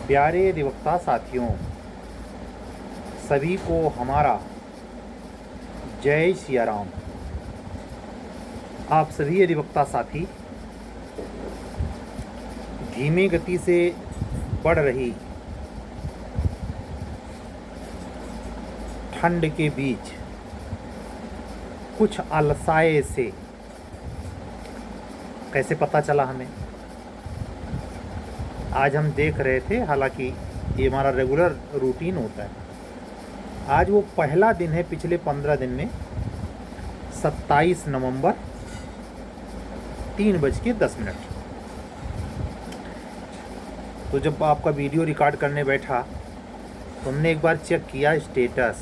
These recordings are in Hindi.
प्यारे अधिवक्ता साथियों, सभी को हमारा जय सिया राम। आप सभी अधिवक्ता साथी धीमी गति से बढ़ रही ठंड के बीच कुछ अलसाए से कैसे पता चला हमें? आज हम देख रहे थे, हालांकि ये हमारा रेगुलर रूटीन होता है। आज वो पहला दिन है पिछले 15 दिन में, 27 नवंबर 3:10। तो जब आपका वीडियो रिकॉर्ड करने बैठा तो हमने एक बार चेक किया स्टेटस,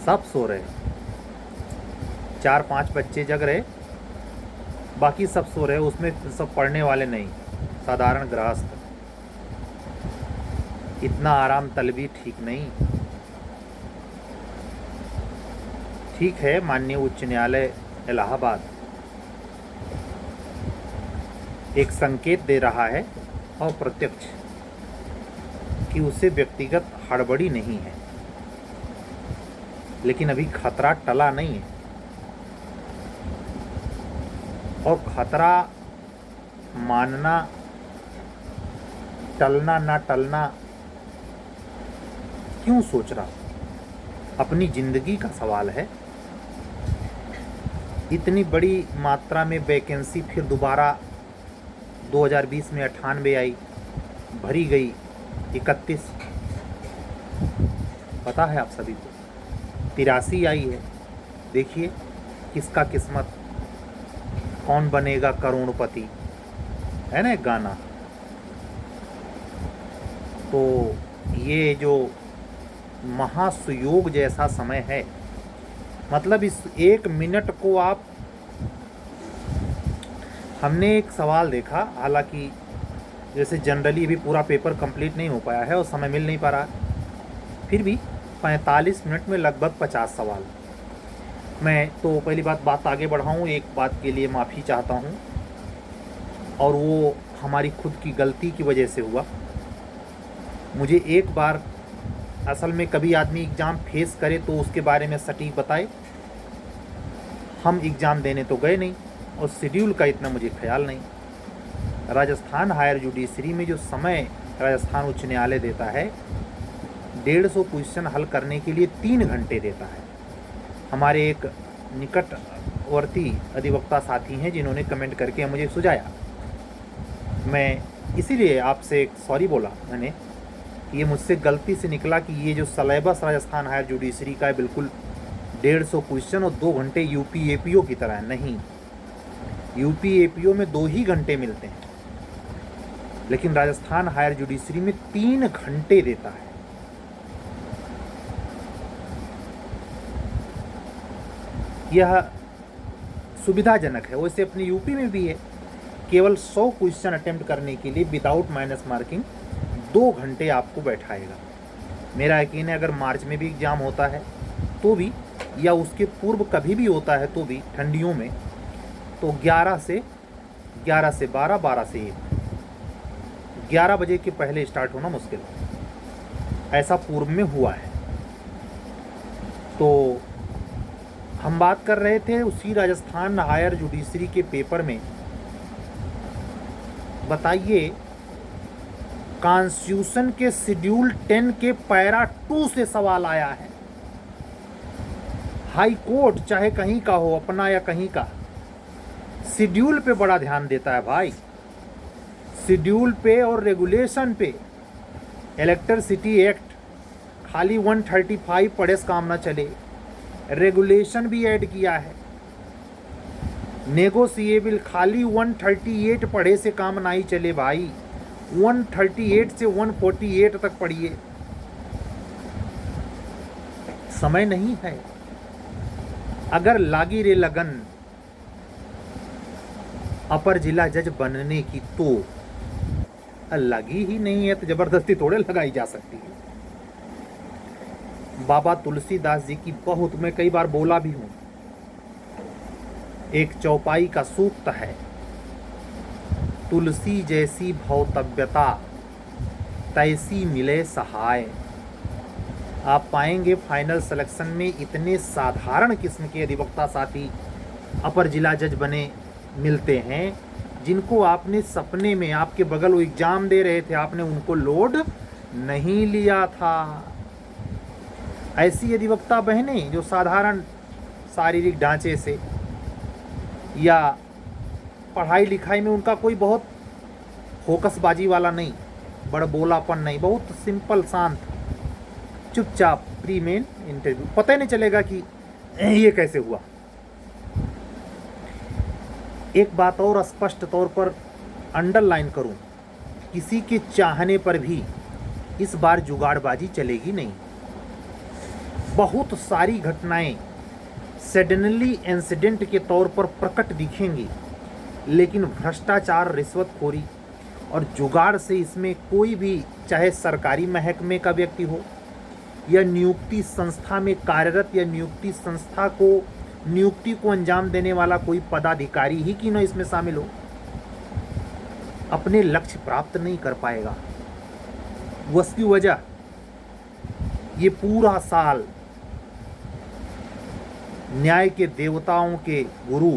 सब सो रहे, 4-5 बच्चे जग रहे, बाकी सब सो रहे। उसमें सब पढ़ने वाले नहीं, साधारण गृहस्थ। इतना आराम तलबी ठीक नहीं। ठीक है, माननीय उच्च न्यायालय इलाहाबाद एक संकेत दे रहा है अप्रत्यक्ष कि उसे व्यक्तिगत हड़बड़ी नहीं है, लेकिन अभी खतरा टला नहीं है। और खतरा मानना, टलना ना टलना क्यों सोच रहा? अपनी जिंदगी का सवाल है। इतनी बड़ी मात्रा में वैकेंसी फिर दोबारा 2020 में 98 आई, भरी गई 31। पता है आप सभी को 83 आई है। देखिए किसका किस्मत, कौन बनेगा करोड़पति, है ना एक गाना। तो ये जो महासुयोग जैसा समय है, मतलब इस 1 मिनट को आप, हमने एक सवाल देखा, हालांकि जैसे जनरली भी पूरा पेपर कंप्लीट नहीं हो पाया है और समय मिल नहीं पा रहा, फिर भी 45 मिनट में लगभग 50 सवाल। मैं तो पहली बात आगे बढ़ाऊँ, एक बात के लिए माफ़ी चाहता हूँ, और वो हमारी खुद की गलती की वजह से हुआ। मुझे एक बार, असल में कभी आदमी एग्ज़ाम फेस करे तो उसके बारे में सटीक बताए। हम एग्ज़ाम देने तो गए नहीं और शेड्यूल का इतना मुझे ख्याल नहीं। राजस्थान हायर जुडिशरी में जो समय राजस्थान उच्च न्यायालय देता है, 150 क्वेश्चन हल करने के लिए 3 घंटे देता है। हमारे एक निकटवर्ती अधिवक्ता साथी हैं जिन्होंने कमेंट करके मुझे सुझाया। मैं इसीलिए आपसे सॉरी बोला मैंने, ये मुझसे गलती से निकला कि ये जो सलेबस राजस्थान हायर जुडिशरी का है, बिल्कुल 150 क्वेश्चन और 2 घंटे यूपी एपीओ की तरह है। नहीं, यूपी एपीओ में 2 ही घंटे मिलते हैं, लेकिन राजस्थान हायर जुडिशरी में 3 घंटे देता है। यह सुविधाजनक है। वैसे अपनी यूपी में भी है, केवल 100 क्वेश्चन अटेम्प्ट करने के लिए विदाउट माइनस मार्किंग 2 घंटे आपको बैठाएगा। मेरा यकीन है अगर मार्च में भी एग्ज़ाम होता है तो भी, या उसके पूर्व कभी भी होता है तो भी, ठंडियों में, तो 11 से 12, 12 से 1, 11 बजे के पहले स्टार्ट होना मुश्किल है। ऐसा पूर्व में हुआ है। तो हम बात कर रहे थे उसी राजस्थान हायर जुडिशरी के पेपर में। बताइए, कॉन्स्टिट्यूशन के शेड्यूल 10 के पैरा 2 से सवाल आया है। हाई कोर्ट चाहे कहीं का हो, अपना या कहीं का, शेड्यूल पे बड़ा ध्यान देता है भाई। शेड्यूल पे और रेगुलेशन पे। इलेक्ट्रिसिटी एक्ट खाली 135 पढ़े से काम ना चले, रेगुलेशन भी ऐड किया है। नेगोशिएबल खाली 138 पढ़े से काम ना ही चले भाई, 138 से 148 तक पढ़िए। समय नहीं है। अगर लागी रे लगन अपर जिला जज बनने की, तो लगी ही नहीं है तो जबरदस्ती थोड़े लगाई जा सकती है। बाबा तुलसीदास जी की बहुत, मैं कई बार बोला भी हूं, एक चौपाई का सूक्त है, तुलसी जैसी भौतव्यता तैसी मिले सहाय। आप पाएंगे फाइनल सिलेक्शन में इतने साधारण किस्म के अधिवक्ता साथी अपर जिला जज बने मिलते हैं, जिनको आपने सपने में, आपके बगल वो एग्जाम दे रहे थे, आपने उनको लोड नहीं लिया था। ऐसी अधिवक्ता बहनें जो साधारण शारीरिक ढांचे से या पढ़ाई लिखाई में उनका कोई बहुत फोकसबाजी वाला नहीं, बड़बोलापन नहीं, बहुत सिंपल शांत, चुपचाप प्री मेन इंटरव्यू, पता ही नहीं चलेगा कि ये कैसे हुआ। एक बात और स्पष्ट तौर पर अंडरलाइन करूं, किसी के चाहने पर भी इस बार जुगाड़बाजी चलेगी नहीं। बहुत सारी घटनाएं सडनली इंसिडेंट के तौर पर प्रकट दिखेंगी, लेकिन भ्रष्टाचार, रिश्वतखोरी और जुगाड़ से इसमें कोई भी, चाहे सरकारी महकमे का व्यक्ति हो या नियुक्ति संस्था में कार्यरत या नियुक्ति को अंजाम देने वाला कोई पदाधिकारी ही क्यों न इसमें शामिल हो, अपने लक्ष्य प्राप्त नहीं कर पाएगा। उसकी वजह ये पूरा साल न्याय के देवताओं के गुरु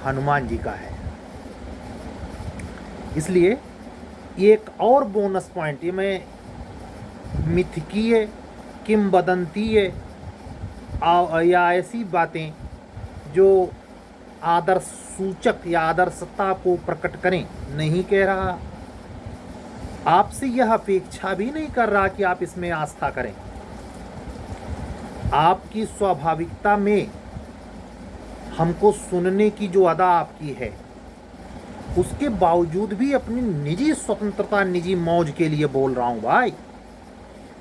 हनुमान जी का है। इसलिए एक और बोनस पॉइंट, ये मैं मिथकीय, किंवदंतीय या ऐसी बातें जो आदर्श सूचक या आदर्शता को प्रकट करें नहीं कह रहा, आपसे यह अपेक्षा भी नहीं कर रहा कि आप इसमें आस्था करें। आपकी स्वाभाविकता में हमको सुनने की जो अदा आपकी है, उसके बावजूद भी अपनी निजी स्वतंत्रता, निजी मौज के लिए बोल रहा हूं भाई।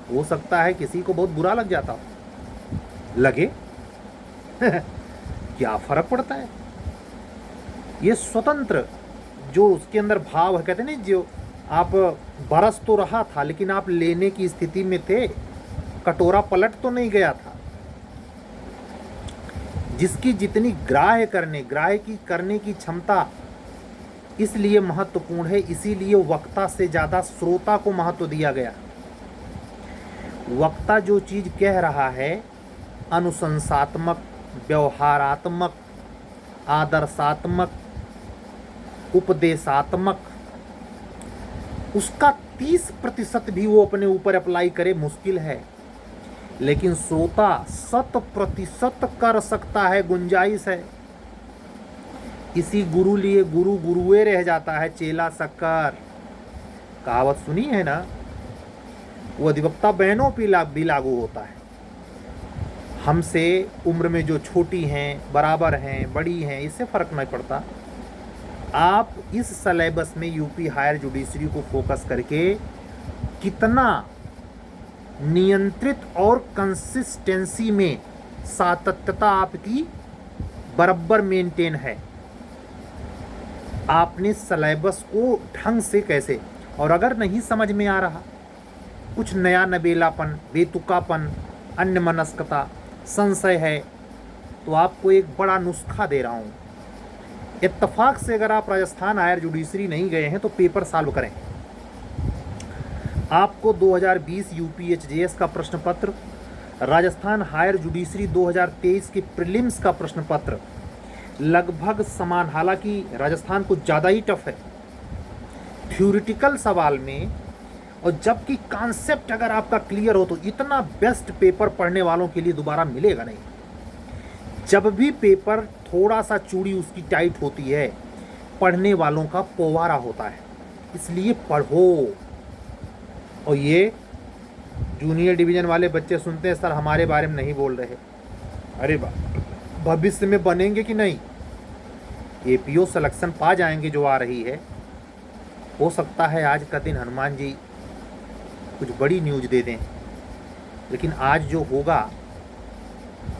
हो सकता है किसी को बहुत बुरा लग जाता हो, लगे क्या फर्क पड़ता है। ये स्वतंत्र जो उसके अंदर भाव है, कहते नहीं, जो आप बरस तो रहा था लेकिन आप लेने की स्थिति में थे, कटोरा पलट तो नहीं गया था। जिसकी जितनी ग्राह्य करने की क्षमता इसलिए महत्वपूर्ण है, इसीलिए वक्ता से ज़्यादा श्रोता को महत्व दिया गया। वक्ता जो चीज़ कह रहा है, अनुशंसात्मक, व्यवहारात्मक, आदर्शात्मक, उपदेशात्मक, उसका 30% भी वो अपने ऊपर अप्लाई करे मुश्किल है। लेकिन श्रोता 100% कर सकता है, गुंजाइश है। इसी गुरु लिए गुरु गुरुए रह जाता है, चेला शक्कर। कहावत सुनी है ना, वो अधिवक्ता बहनों पर भी लागू होता है। हमसे उम्र में जो छोटी हैं, बराबर हैं, बड़ी हैं, इससे फ़र्क नहीं पड़ता। आप इस सिलेबस में यूपी हायर जुडिशरी को फोकस करके कितना नियंत्रित और कंसिस्टेंसी में सातत्यता आपकी बराबर मेंटेन है, आपने सिलेबस को ढंग से कैसे, और अगर नहीं समझ में आ रहा, कुछ नया नबेलापन, बेतुकापन, अन्यमनस्कता, संशय है, तो आपको एक बड़ा नुस्खा दे रहा हूँ। इत्तफाक से अगर आप राजस्थान हायर जुडिशरी नहीं गए हैं तो पेपर सॉल्व करें। आपको 2020 यूपीएचजेएस का प्रश्न पत्र, राजस्थान हायर जुडिशरी 2023 के प्रीलिम्स का प्रश्न पत्र लगभग समान, हालांकि राजस्थान कुछ ज़्यादा ही टफ है थ्योरेटिकल सवाल में, और जबकि कॉन्सेप्ट अगर आपका क्लियर हो तो इतना बेस्ट पेपर पढ़ने वालों के लिए दोबारा मिलेगा नहीं। जब भी पेपर थोड़ा सा चूड़ी उसकी टाइट होती है, पढ़ने वालों का पोवारा होता है। इसलिए पढ़ो। और ये जूनियर डिवीज़न वाले बच्चे सुनते हैं, सर हमारे बारे में नहीं बोल रहे। अरे भविष्य में बनेंगे कि नहीं, एपीओ सिलेक्शन पा जाएंगे जो आ रही है। हो सकता है आज का दिन हनुमान जी कुछ बड़ी न्यूज़ दे दें, लेकिन आज जो होगा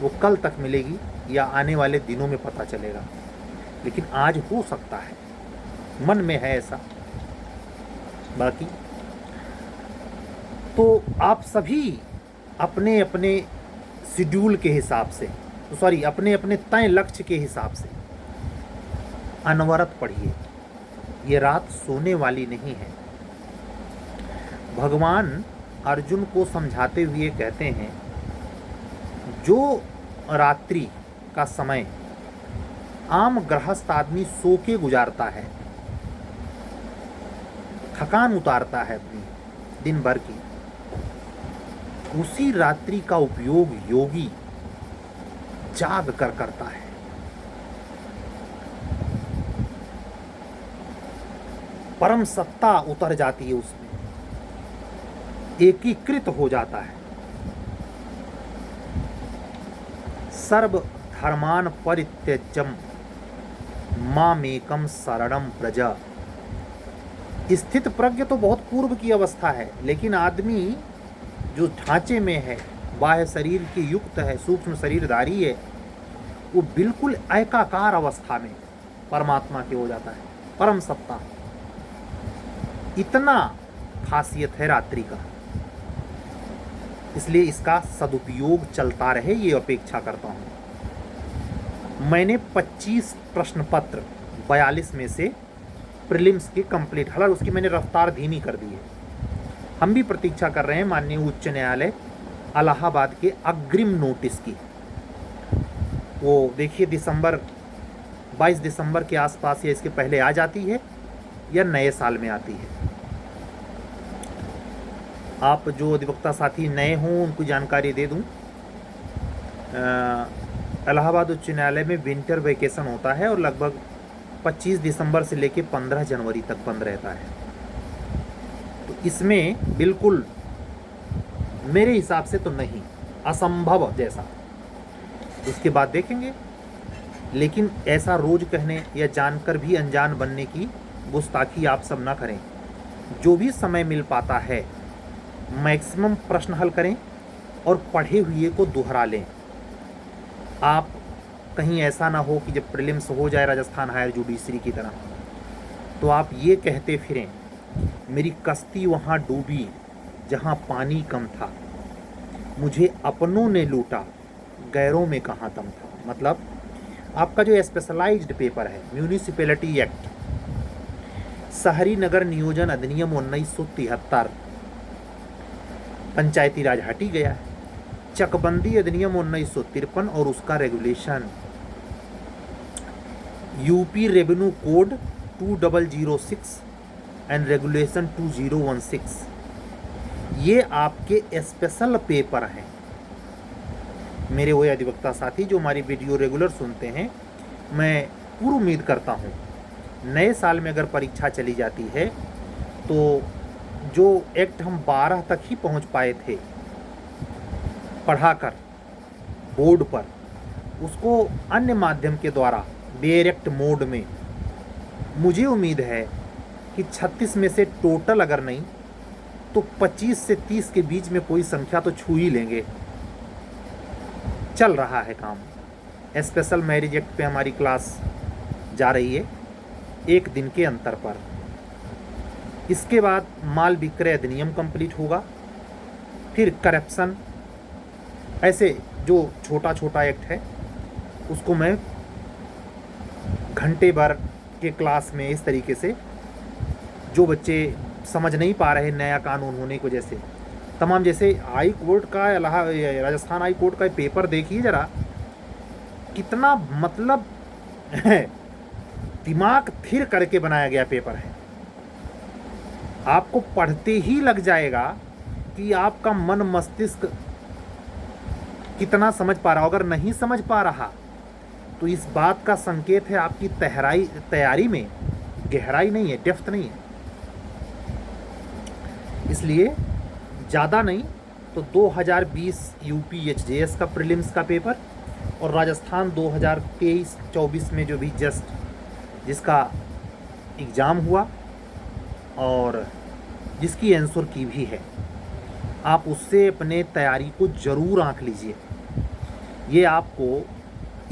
वो कल तक मिलेगी या आने वाले दिनों में पता चलेगा। लेकिन आज हो सकता है, मन में है ऐसा। बाकी तो आप सभी अपने अपने शेड्यूल के हिसाब से, अपने अपने तय लक्ष्य के हिसाब से अनवरत पढ़िए। ये रात सोने वाली नहीं है। भगवान अर्जुन को समझाते हुए कहते हैं, जो रात्रि का समय आम गृहस्थ आदमी सो के गुजारता है, थकान उतारता है अपनी दिन भर की, उसी रात्रि का उपयोग योगी जाग कर करता है। परम सत्ता उतर जाती है उसमें, एकीकृत हो जाता है। सर्व धर्मान परित्यज्यम मामेकम शरणम व्रज। स्थित प्रज्ञ तो बहुत पूर्व की अवस्था है, लेकिन आदमी जो ढांचे में है, बाह्य शरीर के युक्त है, सूक्ष्म शरीरधारी है, वो बिल्कुल एकाकार अवस्था में परमात्मा के हो जाता है। परम सत्ता, इतना खासियत है रात्रि का, इसलिए इसका सदुपयोग चलता रहे, ये अपेक्षा करता हूँ। मैंने 25 प्रश्न पत्र 42 में से प्रीलिम्स के कंप्लीट, हालांकि उसकी मैंने रफ्तार धीमी कर दी है। हम भी प्रतीक्षा कर रहे हैं माननीय उच्च न्यायालय इलाहाबाद के अग्रिम नोटिस की। वो देखिए 22 दिसंबर के आसपास या इसके पहले आ जाती है या नए साल में आती है। आप जो अधिवक्ता साथी नए हों उनको जानकारी दे दूं, इलाहाबाद उच्च न्यायालय में विंटर वेकेशन होता है और लगभग 25 दिसंबर से लेकर 15 जनवरी तक बंद रहता है। तो इसमें बिल्कुल मेरे हिसाब से तो नहीं, असंभव जैसा, उसके बाद देखेंगे। लेकिन ऐसा रोज कहने या जानकर भी अनजान बनने की गुस्ताखी आप सब ना करें। जो भी समय मिल पाता है मैक्सिमम प्रश्न हल करें और पढ़े हुए को दोहरा लें। आप कहीं ऐसा ना हो कि जब प्रीलिम्स हो जाए राजस्थान हायर जुडिशरी की तरह, तो आप ये कहते फिरें, मेरी कश्ती वहाँ डूबी जहाँ पानी कम था, मुझे अपनों ने लूटा गैरों में कहाँ दम था। मतलब आपका जो स्पेशलाइज्ड पेपर है, म्यूनिसिपैलिटी एक्ट, शहरी नगर नियोजन अधिनियम 1973, पंचायती राज हटी गया है, चकबंदी अधिनियम 1953 और उसका regulation, UP revenue code 2006 and regulation 2016, ये आपके स्पेशल पेपर हैं। मेरे वो अधिवक्ता साथी जो हमारी वीडियो रेगुलर सुनते हैं, मैं पूरी उम्मीद करता हूँ नए साल में अगर परीक्षा चली जाती है तो जो एक्ट हम 12 तक ही पहुँच पाए थे पढ़ाकर बोर्ड पर, उसको अन्य माध्यम के द्वारा डायरेक्ट मोड में, मुझे उम्मीद है कि 36 में से टोटल अगर नहीं तो 25 से 30 के बीच में कोई संख्या तो छू ही लेंगे। चल रहा है काम। स्पेशल मैरिज एक्ट पे हमारी क्लास जा रही है 1 दिन के अंतर पर। इसके बाद माल विक्रय अधिनियम कंप्लीट होगा, फिर करप्शन, ऐसे जो छोटा छोटा एक्ट है उसको मैं घंटे भर के क्लास में इस तरीके से, जो बच्चे समझ नहीं पा रहे नया कानून होने की वजह से, तमाम, जैसे हाई कोर्ट का राजस्थान हाई कोर्ट का पेपर देखिए जरा, कितना मतलब दिमाग थिर करके बनाया गया पेपर है। आपको पढ़ते ही लग जाएगा कि आपका मन मस्तिष्क कितना समझ पा रहा हो। अगर नहीं समझ पा रहा तो इस बात का संकेत है आपकी तैयारी में गहराई नहीं है, डेप्थ नहीं है। इसलिए ज़्यादा नहीं तो 2020 यूपी एचजेएस का प्रीलिम्स का पेपर और राजस्थान 2023-24 में जो भी जस्ट जिसका एग्ज़ाम हुआ और जिसकी आंसर की भी है, आप उससे अपने तैयारी को ज़रूर आंक लीजिए। ये आपको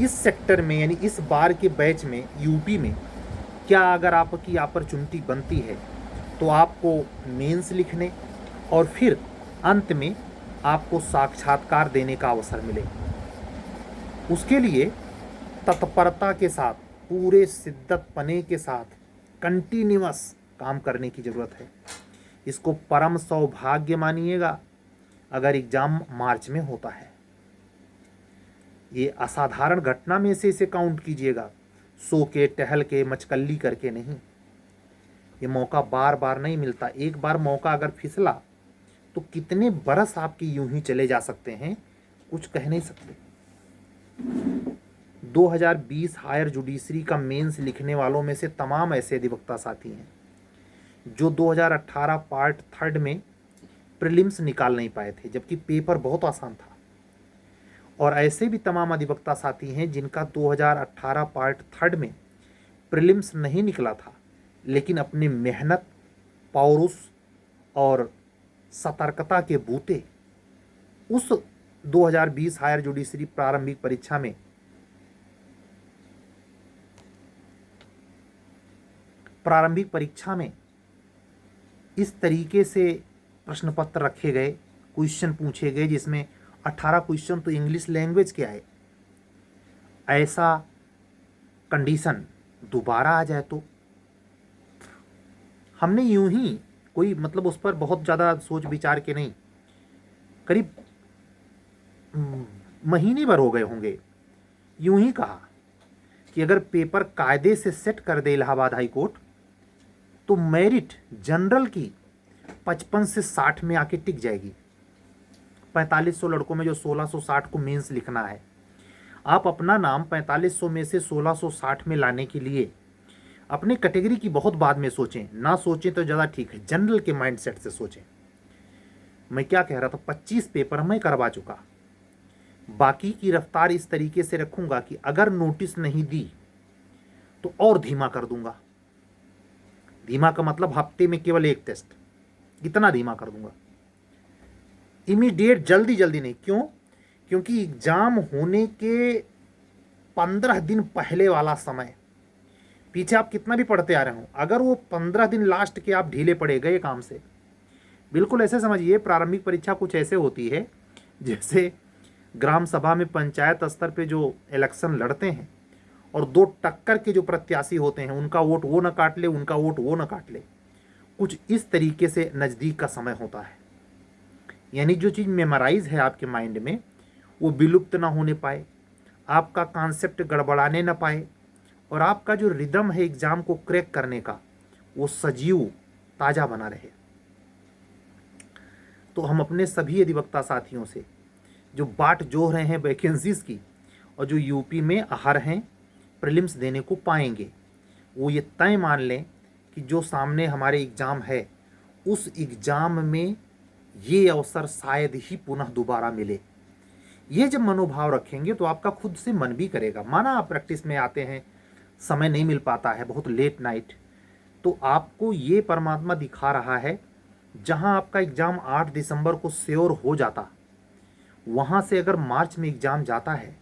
इस सेक्टर में, यानी इस बार के बैच में यूपी में, क्या अगर आपकी अपॉर्चुनिटी बनती है तो आपको मेंस लिखने और फिर अंत में आपको साक्षात्कार देने का अवसर मिले। उसके लिए तत्परता के साथ, पूरे शिद्दत पने के साथ कंटिन्यूअस काम करने की ज़रूरत है। इसको परम सौभाग्य मानिएगा अगर एग्जाम मार्च में होता है। ये असाधारण घटना में से इसे काउंट कीजिएगा, सो के टहल के मचकल्ली करके नहीं। ये मौका बार बार नहीं मिलता। एक बार मौका अगर फिसला तो कितने बरस आपके यूं ही चले जा सकते हैं, कुछ कह नहीं सकते। 2020 हायर जुडिशरी का मेंस लिखने वालों में से तमाम ऐसे अधिवक्ता साथी हैं जो 2018 पार्ट 3 में प्रीलिम्स निकाल नहीं पाए थे, जबकि पेपर बहुत आसान था। और ऐसे भी तमाम अधिवक्ता साथी हैं जिनका 2018 पार्ट 3 में प्रीलिम्स नहीं निकला था, लेकिन अपनी मेहनत, पौरुष और सतर्कता के बूते उस 2020 हायर जुडिशरी प्रारंभिक परीक्षा में इस तरीके से प्रश्न पत्र रखे गए, क्वेश्चन पूछे गए, जिसमें 18 क्वेश्चन तो इंग्लिश लैंग्वेज के आए। ऐसा कंडीशन दोबारा आ जाए तो हमने यूं ही कोई मतलब उस पर बहुत ज़्यादा सोच विचार के नहीं, करीब महीने भर हो गए होंगे, यूं ही कहा कि अगर पेपर कायदे से सेट कर दे इलाहाबाद हाई कोर्ट तो मेरिट जनरल की 55 से 60 में आके टिक जाएगी। 4500 लड़कों में जो 1660 को मेंस लिखना है, आप अपना नाम 4500 में से 1660 में लाने के लिए अपनी कैटेगरी की बहुत बाद में सोचें, ना सोचें तो ज़्यादा ठीक है, जनरल के माइंडसेट से सोचें। मैं क्या कह रहा था, 25 पेपर मैं करवा चुका, बाकी की रफ्तार इस तरीके से रखूंगा कि अगर नोटिस नहीं दी तो और धीमा कर दूंगा। धीमा का मतलब हफ्ते में केवल एक टेस्ट, इतना धीमा कर दूंगा। इमीडिएट जल्दी जल्दी नहीं। क्यों? क्योंकि एग्जाम होने के 15 दिन पहले वाला समय, पीछे आप कितना भी पढ़ते आ रहे हो, अगर वो 15 दिन लास्ट के आप ढीले पड़े गए काम से, बिल्कुल ऐसे समझिए प्रारंभिक परीक्षा कुछ ऐसे होती है जैसे ग्राम सभा में पंचायत स्तर पे जो इलेक्शन लड़ते हैं और दो टक्कर के जो प्रत्याशी होते हैं, उनका वोट वो न काट ले, उनका वोट वो न काट ले, कुछ इस तरीके से नज़दीक का समय होता है। यानी जो चीज़ मेमोराइज है आपके माइंड में वो विलुप्त ना होने पाए, आपका कॉन्सेप्ट गड़बड़ाने ना पाए, और आपका जो रिदम है एग्ज़ाम को क्रैक करने का वो सजीव ताज़ा बना रहे। तो हम अपने सभी अधिवक्ता साथियों से जो बाट जोह रहे हैं वैकेंसीज़ की और जो यूपी में आहर हैं प्रीलिम्स देने को पाएंगे, वो ये तय मान लें कि जो सामने हमारे एग्ज़ाम है उस एग्ज़ाम में ये अवसर शायद ही पुनः दोबारा मिले। ये जब मनोभाव रखेंगे तो आपका खुद से मन भी करेगा। माना आप प्रैक्टिस में आते हैं, समय नहीं मिल पाता है, बहुत लेट नाइट, तो आपको ये परमात्मा दिखा रहा है जहां आपका एग्ज़ाम 8 दिसंबर को श्योर हो जाता, वहां से अगर मार्च में एग्ज़ाम जाता है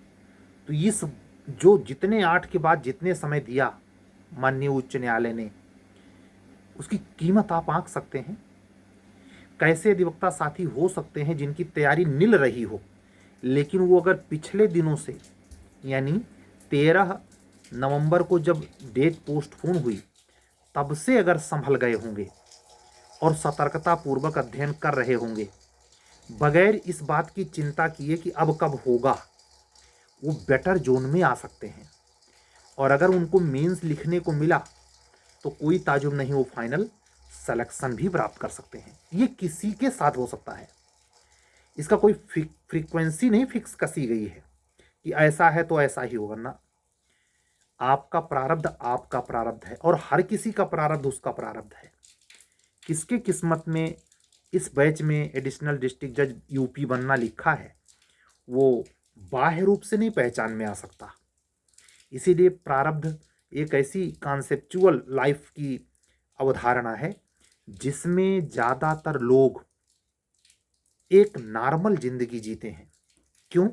तो इस जो जितने 8 के बाद जितने समय दिया माननीय उच्च न्यायालय ने, उसकी कीमत आप आंक सकते हैं। कैसे अधिवक्ता साथी हो सकते हैं जिनकी तैयारी निल रही हो, लेकिन वो अगर पिछले दिनों से, यानी 13 नवंबर को जब डेट पोस्टपोन हुई तब से अगर संभल गए होंगे और सतर्कता पूर्वक अध्ययन कर रहे होंगे, बगैर इस बात की चिंता किए कि अब कब होगा, वो बेटर जोन में आ सकते हैं। और अगर उनको मेंस लिखने को मिला तो कोई ताजुब नहीं, वो फाइनल सिलेक्शन भी प्राप्त कर सकते हैं। ये किसी के साथ हो सकता है, इसका कोई फ्रीक्वेंसी नहीं फिक्स कसी गई है कि ऐसा है तो ऐसा ही होगा ना। आपका प्रारब्ध है और हर किसी का प्रारब्ध उसका प्रारब्ध है। किसके किस्मत में इस बैच में एडिशनल डिस्ट्रिक्ट जज यूपी बनना लिखा है, वो बाह्य रूप से नहीं पहचान में आ सकता। इसीलिए प्रारब्ध एक ऐसी कॉन्सेप्चुअल लाइफ की अवधारणा है जिसमें ज़्यादातर लोग एक नॉर्मल जिंदगी जीते हैं। क्यों?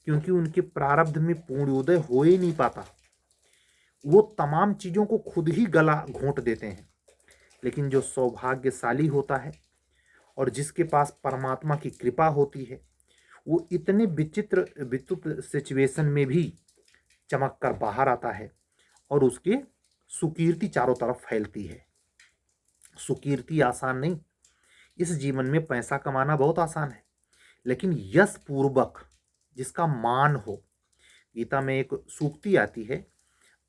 क्योंकि उनके प्रारब्ध में पूर्णोदय हो ही नहीं पाता, वो तमाम चीज़ों को खुद ही गला घोंट देते हैं। लेकिन जो सौभाग्यशाली होता है और जिसके पास परमात्मा की कृपा होती है, वो इतने विचित्र सिचुएशन में भी चमक कर बाहर आता है और उसके सुकीर्ति चारों तरफ फैलती है। सुकीर्ति आसान नहीं, इस जीवन में पैसा कमाना बहुत आसान है, लेकिन यश पूर्वक जिसका मान हो। गीता में एक सूक्ति आती है,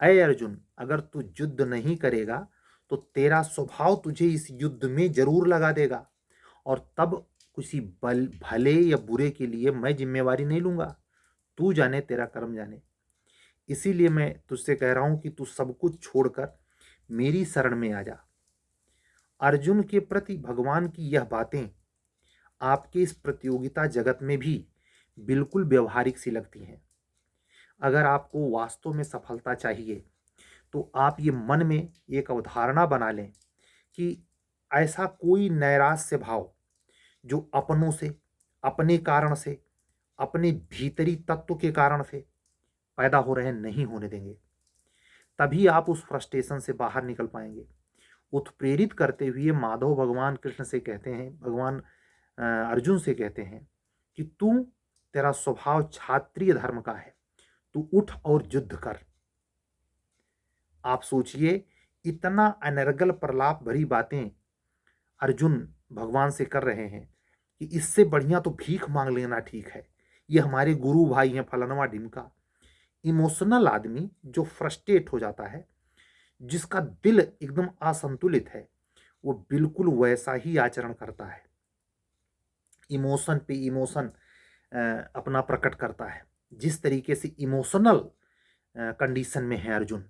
अय अर्जुन, अगर तू युद्ध नहीं करेगा तो तेरा स्वभाव तुझे इस युद्ध में जरूर लगा देगा, और तब किसी भले या बुरे के लिए मैं जिम्मेवारी नहीं लूंगा। तू जाने, तेरा कर्म जाने। इसीलिए मैं तुझसे कह रहा हूं कि तू सब कुछ छोड़कर मेरी शरण में आ जा। अर्जुन के प्रति भगवान की यह बातें आपके इस प्रतियोगिता जगत में भी बिल्कुल व्यवहारिक सी लगती हैं। अगर आपको वास्तव में सफलता चाहिए तो आप ये मन में एक अवधारणा बना लें कि ऐसा कोई नैराश्य भाव जो अपनों से, अपने कारण से, अपने भीतरी तत्व के कारण से पैदा हो रहे नहीं होने देंगे। तभी आप उस फ्रस्ट्रेशन से बाहर निकल पाएंगे। उत्प्रेरित करते हुए माधव भगवान कृष्ण से कहते हैं, भगवान अर्जुन से कहते हैं कि तू, तेरा स्वभाव क्षत्रिय धर्म का है, तू उठ और युद्ध कर। आप सोचिए, इतना अनर्गल प्रलाप भरी बातें अर्जुन भगवान से कर रहे हैं कि इससे बढ़िया तो भीख मांग लेना ठीक है। ये हमारे गुरु भाई हैं फलानवा ढिमका। इमोशनल आदमी जो फ्रस्ट्रेट हो जाता है, जिसका दिल एकदम असंतुलित है, वो बिल्कुल वैसा ही आचरण करता है। इमोशन पे इमोशन अपना प्रकट करता है। जिस तरीके से इमोशनल कंडीशन में है अर्जुन,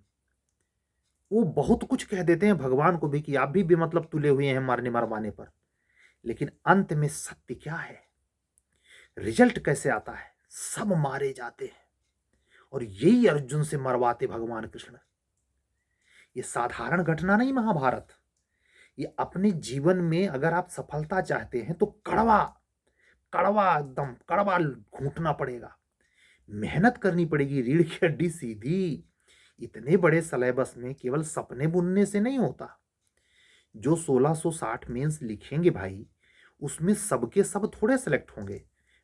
वो बहुत कुछ कह देते हैं भगवान को भी कि आप भी बेमतलब तुले हुए हैं मारने मरवाने पर। लेकिन अंत में सत्य क्या है, रिजल्ट कैसे आता है? सब मारे जाते हैं, और यही अर्जुन से मरवाते भगवान कृष्ण। ये साधारण घटना नहीं महाभारत। ये अपने जीवन में अगर आप सफलता चाहते हैं तो कड़वा कड़वा एकदम कड़वा घूंटना पड़ेगा, मेहनत करनी पड़ेगी, रीढ़ की हड्डी सीधी। इतने बड़े सिलेबस में केवल सपने बुनने से नहीं होता। जो 1660 मेंस लिखेंगे भाई, उसमें सबके सब थोड़े सेलेक्ट होंगे।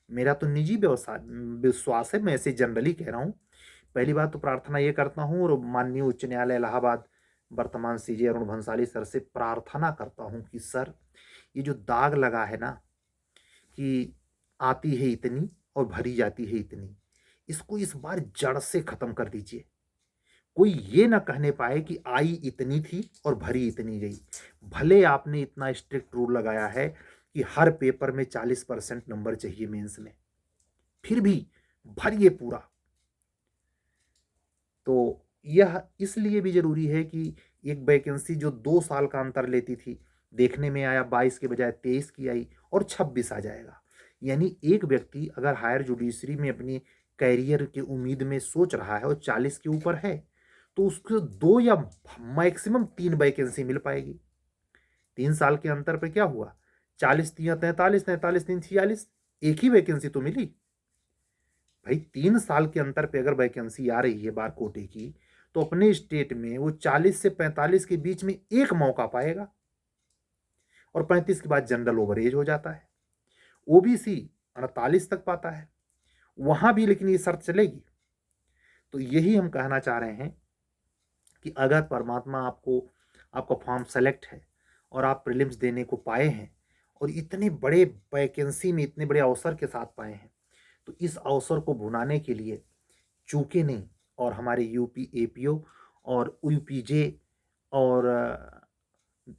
मेरा तो निजी विश्वास है, मैं ऐसे जनरली कह रहा हूँ। पहली बात तो प्रार्थना ये करता हूँ, और माननीय उच्च न्यायालय इलाहाबाद वर्तमान सीजे अरुण भंसाली सर से प्रार्थना करता हूँ कि सर, ये जो दाग लगा है ना कि आती है इतनी और भरी जाती है इतनी, इसको इस बार जड़ से खत्म कर दीजिए। कोई ये ना कहने पाए कि आई इतनी थी और भरी इतनी गई। भले आपने इतना स्ट्रिक्ट रूल लगाया है कि हर पेपर में 40% नंबर चाहिए मेंस में, फिर भी भरिए पूरा। तो यह इसलिए भी जरूरी है कि एक वैकेंसी जो 2 साल का अंतर लेती थी, देखने में आया 22 के बजाय 23 की आई, और 26 आ जाएगा। यानी एक व्यक्ति अगर हायर जुडिशरी में अपनी कैरियर की उम्मीद में सोच रहा है और 40 के ऊपर है, तो उसको 2 या मैक्सिमम 3 वैकेंसी मिल पाएगी। 3 साल के अंतर पे क्या हुआ, 40 3 43, 43 3 46, एक ही वैकेंसी तो मिली भाई। 3 साल के अंतर पे अगर वैकेंसी आ रही है बार कोटे की, तो अपने स्टेट में वो 40 से 45 के बीच में एक मौका पाएगा, और 35 के बाद जनरल ओवरेज हो जाता है। ओबीसी 48 तक पाता है वहां भी, लेकिन ये शर्त चलेगी। तो यही हम कहना चाह रहे हैं कि अगर परमात्मा आपको, आपका फॉर्म सेलेक्ट है और आप प्रीलिम्स देने को पाए हैं, और इतने बड़े वैकेंसी में इतने बड़े अवसर के साथ पाए हैं, तो इस अवसर को भुनाने के लिए चूके नहीं। और हमारे यूपी एपीओ और यूपीजे और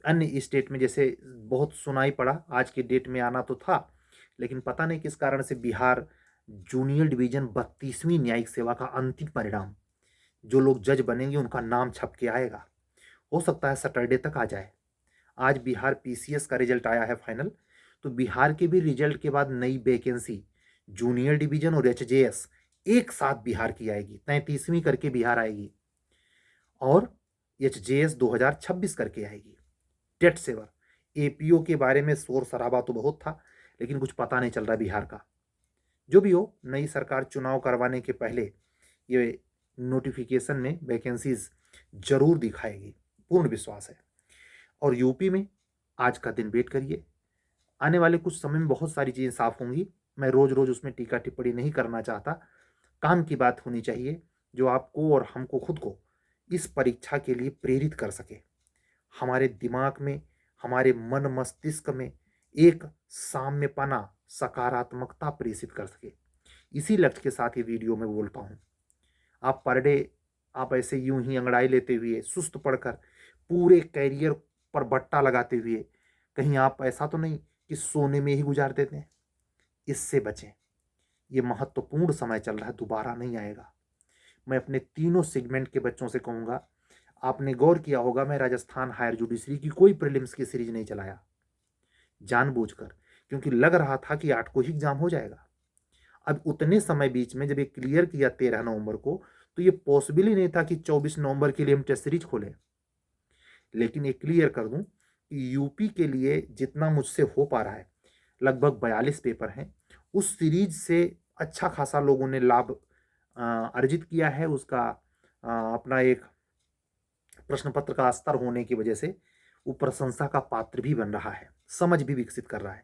अन्य स्टेट में, जैसे बहुत सुनाई पड़ा, आज के डेट में आना तो था, लेकिन पता नहीं किस कारण से बिहार जूनियर डिवीजन 32वीं न्यायिक सेवा का अंतिम परिणाम, जो लोग जज बनेंगे उनका नाम छप के आएगा। हो सकता है सैटरडे तक आ जाए। आज बिहार पीसीएस का रिजल्ट आया है फाइनल, तो बिहार के भी रिजल्ट के बाद नई वैकेंसी जूनियर डिवीजन और एचजेएस एक साथ बिहार की आएगी। 33वीं करके बिहार आएगी, और एचजेएस 2026 करके आएगी। टेट सेवर एपीओ के बारे में शोर शराबा तो बहुत था, लेकिन कुछ पता नहीं चल रहा बिहार का। जो भी हो, नई सरकार चुनाव करवाने के पहले ये नोटिफिकेशन में वैकेंसीज जरूर दिखाएगी, पूर्ण विश्वास है। और यूपी में आज का दिन वेट करिए, आने वाले कुछ समय में बहुत सारी चीज़ें साफ होंगी। मैं रोज रोज उसमें टीका टिप्पणी नहीं करना चाहता। काम की बात होनी चाहिए जो आपको और हमको खुद को इस परीक्षा के लिए प्रेरित कर सके। हमारे दिमाग में, हमारे मन मस्तिष्क में एक साम्यपना, सकारात्मकता प्रेषित कर सके। इसी लक्ष्य के साथ ये वीडियो में बोलता हूँ। आप पर डे आप ऐसे यूं ही अंगड़ाई लेते हुए सुस्त पढ़कर पूरे कैरियर पर बट्टा लगाते हुए कहीं आप ऐसा तो नहीं कि सोने में ही गुजार देते हैं। इससे बचें। ये महत्वपूर्ण समय चल रहा है, दोबारा नहीं आएगा। मैं अपने तीनों सेगमेंट के बच्चों से कहूंगा, आपने गौर किया होगा मैं राजस्थान हायर जुडिशरी की कोई प्रीलिम्स की सीरीज नहीं चलाया जानबूझकर, क्योंकि लग रहा था कि 8 को ही एग्जाम हो जाएगा। अब उतने समय बीच में जब ये क्लियर किया 13 नवंबर को, तो ये पॉसिबल ही नहीं था कि 24 नवंबर के लिए हम टेस्ट सीरीज खोलें। लेकिन ये क्लियर कर दूं कि यूपी के लिए जितना मुझसे हो पा रहा है, लगभग 42 पेपर हैं, उस सीरीज से अच्छा खासा लोगों ने लाभ अर्जित किया है। उसका अपना एक प्रश्न पत्र का स्तर होने की वजह से वो प्रशंसा का पात्र भी बन रहा है, समझ भी विकसित कर रहा है।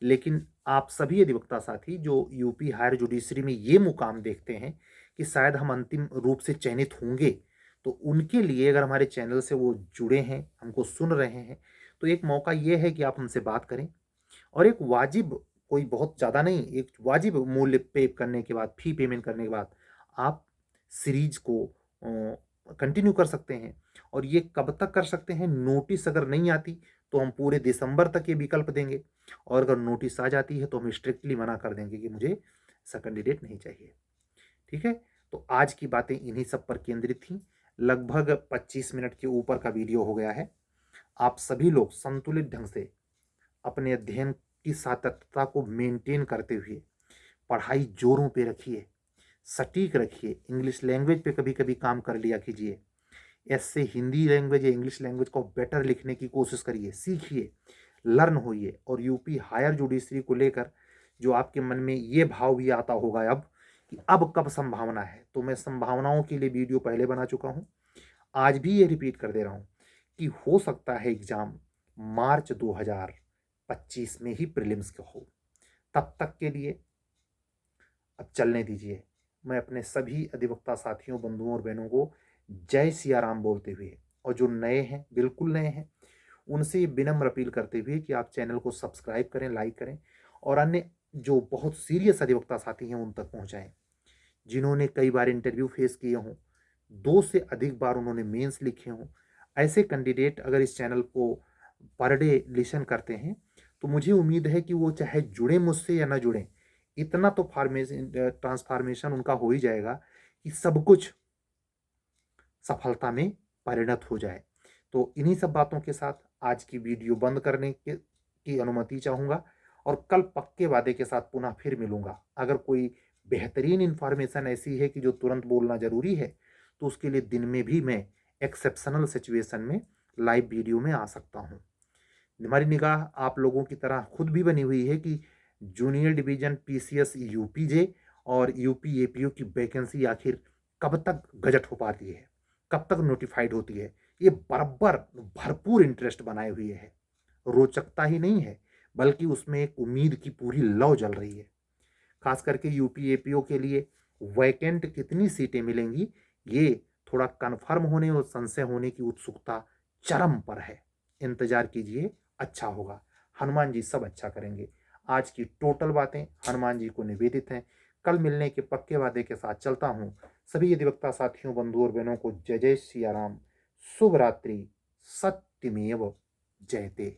लेकिन आप सभी अधिवक्ता साथी जो यूपी हायर जुडिशरी में ये मुकाम देखते हैं कि शायद हम अंतिम रूप से चयनित होंगे, तो उनके लिए अगर हमारे चैनल से वो जुड़े हैं, हमको सुन रहे हैं, तो एक मौका ये है कि आप हमसे बात करें और एक वाजिब, कोई बहुत ज़्यादा नहीं, एक वाजिब मूल्य पे करने के बाद, फी पेमेंट करने के बाद आप सीरीज को कंटिन्यू कर सकते हैं। और ये कब तक कर सकते हैं? नोटिस अगर नहीं आती तो हम पूरे दिसंबर तक ये विकल्प देंगे, और अगर नोटिस आ जाती है तो हम स्ट्रिक्टली मना कर देंगे कि मुझे ऐसा कैंडिडेट नहीं चाहिए। ठीक है, तो आज की बातें इन्हीं सब पर केंद्रित थी। लगभग 25 मिनट के ऊपर का वीडियो हो गया है। आप सभी लोग संतुलित ढंग से अपने अध्ययन की सातत्यता को मेंटेन करते हुए पढ़ाई जोरों पे रखिए, सटीक रखिए। इंग्लिश लैंग्वेज पे कभी कभी काम कर लिया कीजिए। ऐसे हिंदी लैंग्वेज या इंग्लिश लैंग्वेज को बेटर लिखने की कोशिश करिए, सीखिए, लर्न होइए। और यूपी हायर जुडिशरी को लेकर जो आपके मन में ये भाव भी आता होगा अब कि अब कब संभावना है, तो मैं संभावनाओं के लिए वीडियो पहले बना चुका हूँ। आज भी ये रिपीट कर दे रहा हूँ कि हो सकता है एग्जाम मार्च 2025 में ही प्रीलिम्स का हो। तब तक के लिए अब चलने दीजिए। मैं अपने सभी अधिवक्ता साथियों, बंधुओं और बहनों को जय सिया राम बोलते हुए, और जो नए हैं, बिल्कुल नए हैं, उनसे ये विनम्र अपील करते हुए कि आप चैनल को सब्सक्राइब करें, लाइक करें, और अन्य जो बहुत सीरियस अधिवक्ता साथी हैं उन तक पहुंचाएं, जिन्होंने कई बार इंटरव्यू फेस किए हों, 2 से अधिक बार उन्होंने मेंस लिखे हों। ऐसे कैंडिडेट अगर इस चैनल को पर डे लिसन करते हैं, तो मुझे उम्मीद है कि वो चाहे जुड़े मुझसे या ना जुड़ें, इतना तो फार्मेशन ट्रांसफॉर्मेशन उनका हो ही जाएगा कि सब कुछ सफलता में परिणत हो जाए। तो इन्हीं सब बातों के साथ आज की वीडियो बंद करने की अनुमति चाहूँगा, और कल पक्के वादे के साथ पुनः फिर मिलूंगा। अगर कोई बेहतरीन इंफॉर्मेशन ऐसी है कि जो तुरंत बोलना जरूरी है, तो उसके लिए दिन में भी मैं एक्सेप्शनल सिचुएशन में लाइव वीडियो में आ सकता हूँ। हमारी निगाह आप लोगों की तरह खुद भी बनी हुई है कि जूनियर डिवीजन पीसीएस यूपीजे और यूपी एपीओ की वैकेंसी आखिर कब तक गजट हो पाती है, कब तक नोटिफाइड होती है। ये बराबर भरपूर इंटरेस्ट बनाए हुए है। रोचकता ही नहीं है, बल्कि उसमें एक उम्मीद की पूरी लौ जल रही है। खास करके यूपी एपीओ के लिए वैकेंट कितनी सीटें मिलेंगी, ये थोड़ा कन्फर्म होने और संशय होने की उत्सुकता चरम पर है। इंतजार कीजिए, अच्छा होगा। हनुमान जी सब अच्छा करेंगे। आज की टोटल बातें हनुमान जी को निवेदित हैं। कल मिलने के पक्के वादे के साथ चलता हूँ। सभी अधिवक्ता साथियों, बंधु और बहनों को जय जय सिया राम। शुभ रात्रि। सत्यमेव जयते।